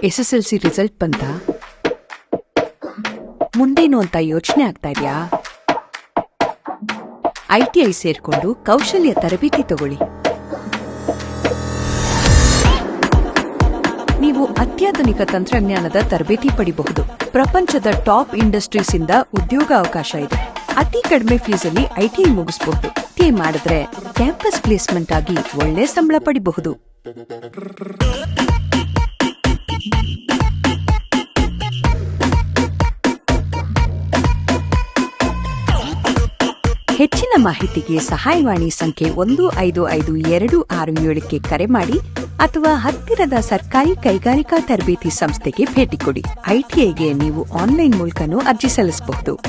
SSLC result ಬಂತ? ಮುಂದೇನು ಅಂತ ಯೋಚನೆ ಆಗ್ತಾ ಇದೆಯಾ? ITI ಸೇರ್ಕೊಂಡು ಕೌಶಲ್ಯ ತರಬೇತಿ ತಗೊಳ್ಳಿ. ನೀವು ಅತ್ಯಾಧುನಿಕ ತಂತ್ರಜ್ಞಾನದ ತರಬೇತಿ ಪಡಿಬಹುದು. ಪ್ರಪಂಚದ ಟಾಪ್ ಇಂಡಸ್ಟ್ರೀಸ್ ಇಂದ ಉದ್ಯೋಗ ಅವಕಾಶ ಇದೆ. ಅತಿ ಕಡಿಮೆ ಫೀಸಲ್ಲಿ ITI ಮುಗಿಸಬಹುದು. ITI ಮಾಡಿದ್ರೆ ಕ್ಯಾಂಪಸ್ ಪ್ಲೇಸ್ಮೆಂಟ್ ಆಗಿ ಒಳ್ಳೆ ಸಂಬಳ ಪಡಿಬಹುದು. ಹೆಚ್ಚಿನ ಮಾಹಿತಿಗೆ ಸಹಾಯವಾಣಿ ಸಂಖ್ಯೆ 155267ಕ್ಕೆ ಕರೆ ಮಾಡಿ ಅಥವಾ ಹತ್ತಿರದ ಸರ್ಕಾರಿ ಕೈಗಾರಿಕಾ ತರಬೇತಿ ಸಂಸ್ಥೆಗೆ ಭೇಟಿ ಕೊಡಿ. ITIಗೆ ನೀವು ಆನ್ಲೈನ್ ಮೂಲಕನೂ ಅರ್ಜಿ ಸಲ್ಲಿಸಬಹುದು.